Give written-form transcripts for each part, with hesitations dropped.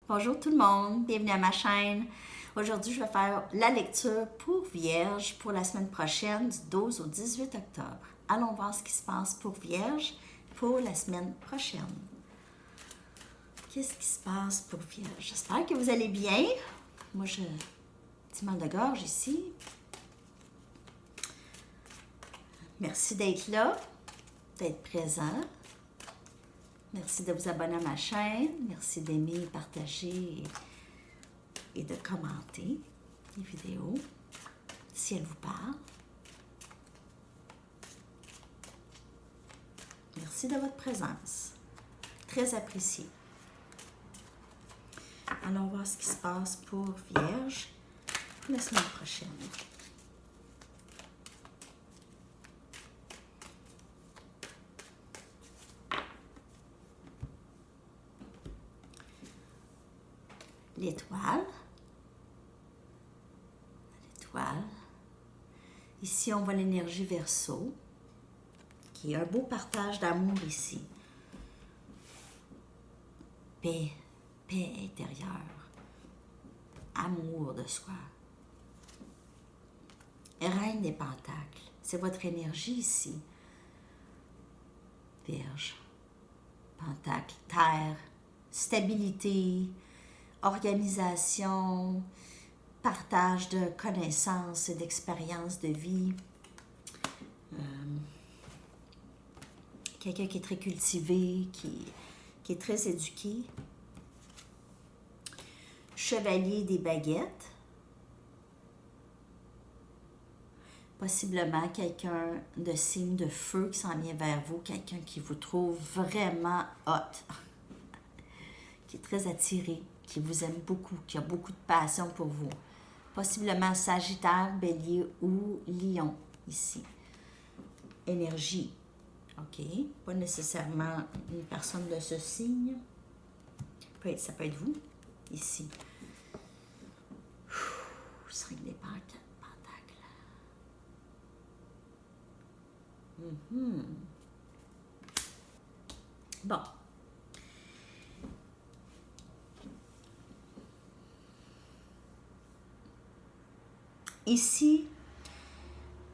Bonjour tout le monde, bienvenue à ma chaîne. Aujourd'hui, je vais faire la lecture pour Vierge pour la semaine prochaine du 12 au 18 octobre. Allons voir ce qui se passe pour Vierge pour la semaine prochaine. Qu'est-ce qui se passe pour Vierge? J'espère que vous allez bien. Moi, j'ai un petit mal de gorge ici. Merci d'être là, d'être présent. Merci de vous abonner à ma chaîne. Merci d'aimer, partager et de commenter les vidéos si elles vous parlent. Merci de votre présence. Très apprécié. Allons voir ce qui se passe pour Vierge la semaine prochaine. L'étoile. L'étoile. Ici, on voit l'énergie Verseau, qui est un beau partage d'amour ici. Paix, paix intérieure, amour de soi. Reine des Pentacles, c'est votre énergie ici. Vierge, Pentacle, Terre, stabilité, organisation, partage de connaissances et d'expériences de vie. Quelqu'un qui est très cultivé, qui est très éduqué. Chevalier des baguettes. Possiblement quelqu'un de signe de feu qui s'en vient vers vous, quelqu'un qui vous trouve vraiment hot, qui est très attiré, qui vous aime beaucoup, qui a beaucoup de passion pour vous. Possiblement Sagittaire, Bélier ou Lion, ici. Énergie, ok? Pas nécessairement une personne de ce signe. Ça peut être vous, ici. 5 des pentacles. Bon. Ici,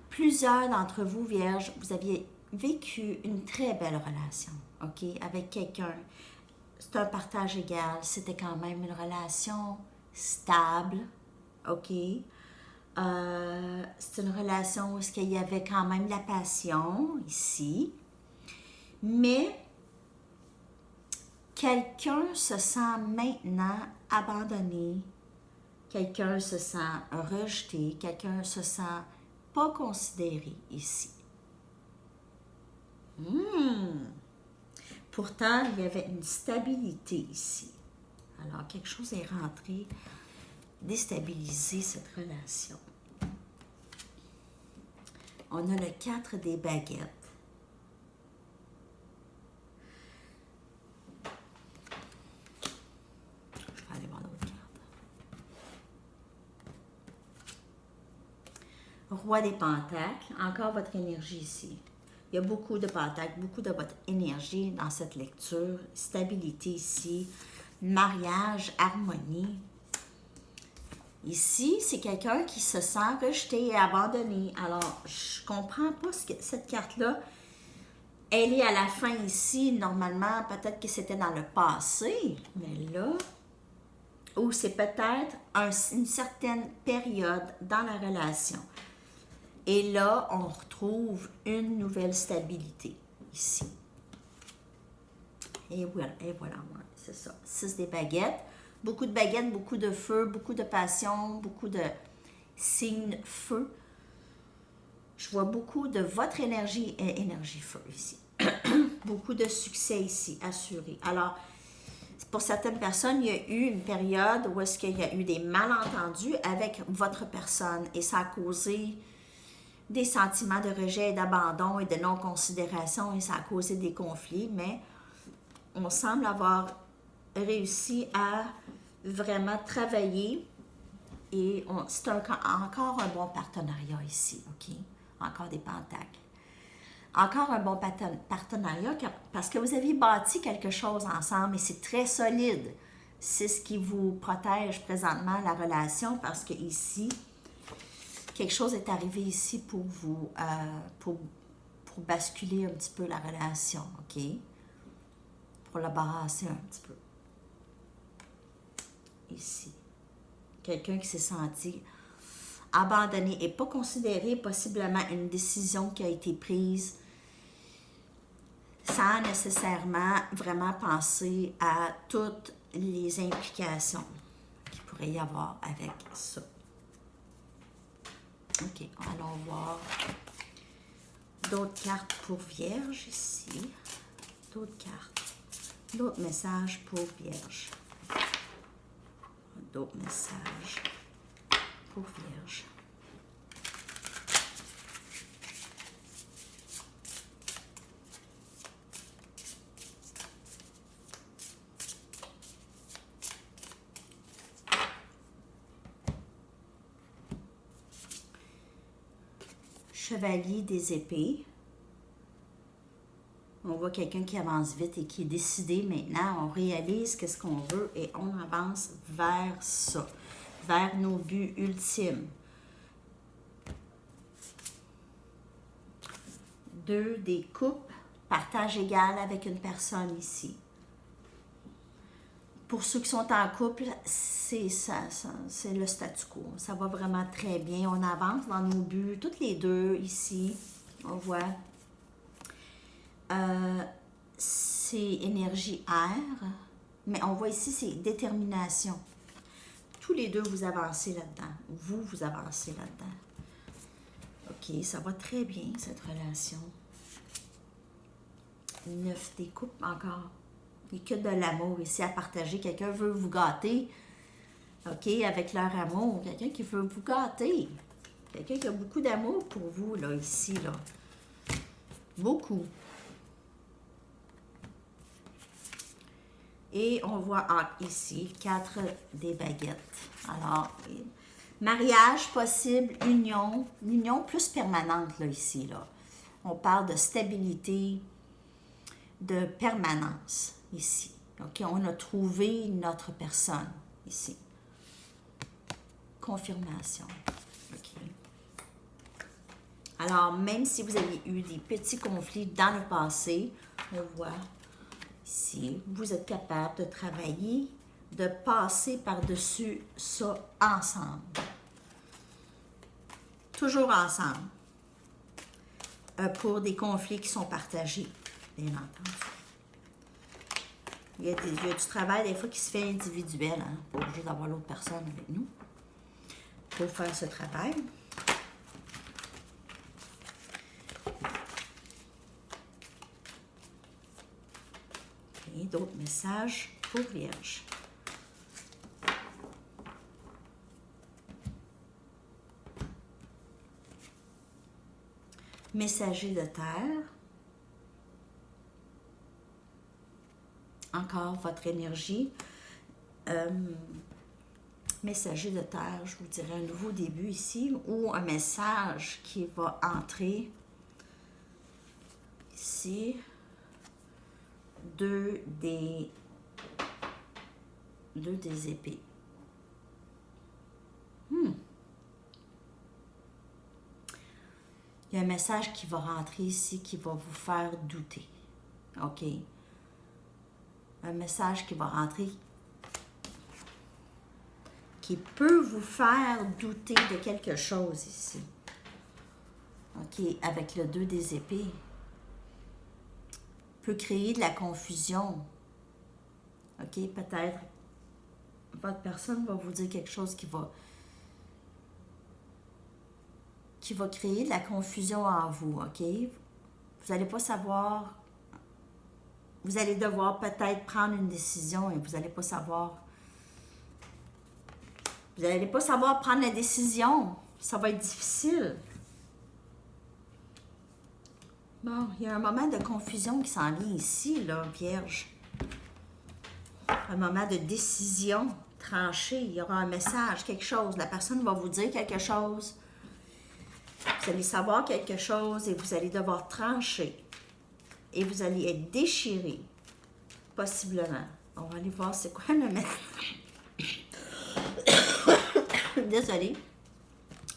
plusieurs d'entre vous, Vierges, vous aviez vécu une très belle relation, ok, avec quelqu'un. C'est un partage égal, c'était quand même une relation stable, ok. C'est une relation où il y avait quand même la passion ici, mais quelqu'un se sent maintenant abandonné. Quelqu'un se sent rejeté, quelqu'un se sent pas considéré ici. Pourtant, il y avait une stabilité ici. Alors, quelque chose est rentré déstabiliser cette relation. On a le 4 des baguettes. Roi des Pentacles, encore votre énergie ici. Il y a beaucoup de pentacles, beaucoup de votre énergie dans cette lecture. Stabilité ici, mariage, harmonie. Ici, c'est quelqu'un qui se sent rejeté et abandonné. Alors, je ne comprends pas cette carte-là. Elle est à la fin ici, normalement, peut-être que c'était dans le passé, mais là, ou c'est peut-être une certaine période dans la relation. Et là, on retrouve une nouvelle stabilité ici. Et voilà, c'est ça. 6 des baguettes. Beaucoup de baguettes, beaucoup de feu, beaucoup de passion, beaucoup de signes feu. Je vois beaucoup de votre énergie et énergie feu ici. Beaucoup de succès ici, assuré. Alors, pour certaines personnes, il y a eu une période où est-ce qu'il y a eu des malentendus avec votre personne et ça a causé des sentiments de rejet, d'abandon et de non-considération et ça a causé des conflits, mais on semble avoir réussi à vraiment travailler et c'est encore un bon partenariat ici, ok? Encore des pentacles. Encore un bon partenariat parce que vous aviez bâti quelque chose ensemble et c'est très solide. c'est ce qui vous protège présentement, la relation, parce que ici, quelque chose est arrivé ici pour vous, pour basculer un petit peu la relation, OK? Pour la barrasser un petit peu. Ici. Quelqu'un qui s'est senti abandonné et pas considéré, possiblement une décision qui a été prise sans nécessairement vraiment penser à toutes les implications qu'il pourrait y avoir avec ça. OK, allons voir d'autres cartes pour Vierge ici. D'autres cartes. D'autres messages pour Vierge. D'autres messages pour Vierge. Chevalier des épées. On voit quelqu'un qui avance vite et qui est décidé maintenant. On réalise qu'est-ce qu'on veut et on avance vers ça, vers nos buts ultimes. 2 des coupes, partage égal avec une personne ici. Pour ceux qui sont en couple, c'est ça, c'est le statu quo. Ça va vraiment très bien. On avance dans nos buts, toutes les deux ici. On voit. C'est énergie air, mais on voit ici, c'est détermination. Tous les deux, vous avancez là-dedans. Vous avancez là-dedans. OK, ça va très bien, cette relation. 9 des coupes encore. Il n'y a que de l'amour ici à partager. Quelqu'un veut vous gâter, OK, avec leur amour. Quelqu'un qui veut vous gâter. Quelqu'un qui a beaucoup d'amour pour vous, là, ici, là. Beaucoup. Et on voit ici 4 des baguettes. Alors, mariage possible, union plus permanente, là, ici, là. On parle de stabilité, de permanence, ici. OK, on a trouvé notre personne, ici. Confirmation. OK. Alors, même si vous avez eu des petits conflits dans le passé, on voit ici, vous êtes capable de travailler, de passer par-dessus ça ensemble. Toujours ensemble. Pour des conflits qui sont partagés, bien entendu. Il y a du travail, des fois, qui se fait individuel, hein, pas obligé d'avoir l'autre personne avec nous pour faire ce travail. Et d'autres messages pour Vierge. Messager de terre. Encore votre énergie. Messager de terre, je vous dirais un nouveau début ici, ou un message qui va entrer ici. 2 des épées. Il y a un message qui va rentrer ici qui va vous faire douter. OK? Un message qui va rentrer qui peut vous faire douter de quelque chose ici. OK? Avec le 2 des épées. Peut créer de la confusion. OK? Peut-être votre personne va vous dire quelque chose qui va créer de la confusion en vous. OK? Vous n'allez pas savoir. Vous allez devoir peut-être prendre une décision et vous n'allez pas savoir. Vous n'allez pas savoir prendre la décision. Ça va être difficile. Bon, il y a un moment de confusion qui s'en vient ici, là, Vierge. Un moment de décision tranchée. Il y aura un message, quelque chose. La personne va vous dire quelque chose. Vous allez savoir quelque chose et vous allez devoir trancher. Et vous allez être déchiré, possiblement. On va aller voir c'est quoi le message. Désolée.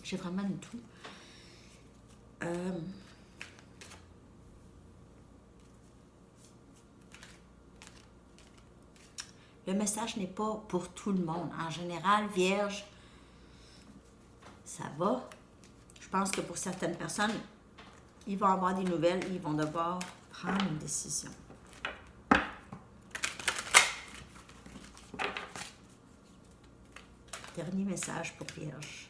J'ai vraiment une toux. Le message n'est pas pour tout le monde. En général, Vierge, ça va. Je pense que pour certaines personnes, ils vont avoir des nouvelles et ils vont devoir prendre une décision. Dernier message pour Vierge.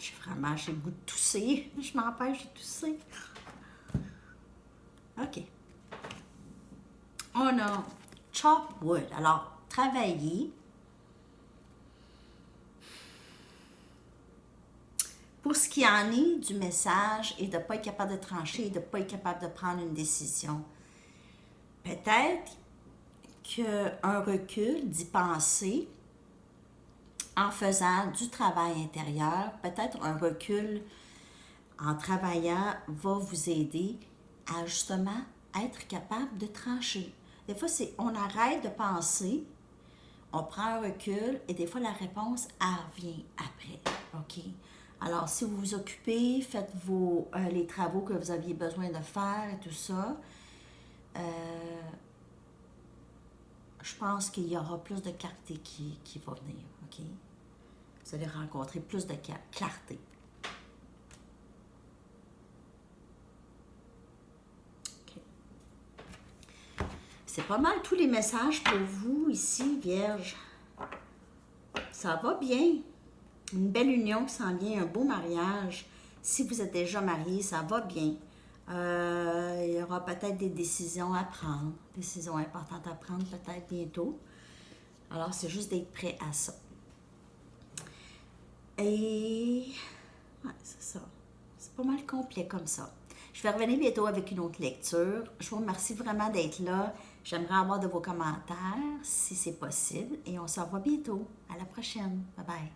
J'ai le goût de tousser. Je m'empêche de tousser. OK. On a chop wood. Alors, travailler. Pour ce qui en est du message et de ne pas être capable de trancher et de ne pas être capable de prendre une décision, peut-être qu'un recul, d'y penser en faisant du travail intérieur, peut-être un recul en travaillant va vous aider à justement être capable de trancher. Des fois, on arrête de penser, on prend un recul et des fois, la réponse, elle revient après. OK? Alors, si vous vous occupez, faites les travaux que vous aviez besoin de faire et tout ça, je pense qu'il y aura plus de clarté qui va venir. OK? Vous allez rencontrer plus de clarté. OK. C'est pas mal tous les messages pour vous ici, Vierge. Ça va bien. Une belle union qui s'en vient, un beau mariage. Si vous êtes déjà marié, ça va bien. Il y aura peut-être des décisions à prendre, décisions importantes à prendre peut-être bientôt. Alors, c'est juste d'être prêt à ça. Et ouais, c'est ça. C'est pas mal complet comme ça. Je vais revenir bientôt avec une autre lecture. Je vous remercie vraiment d'être là. J'aimerais avoir de vos commentaires si c'est possible. Et on se revoit bientôt. À la prochaine. Bye bye.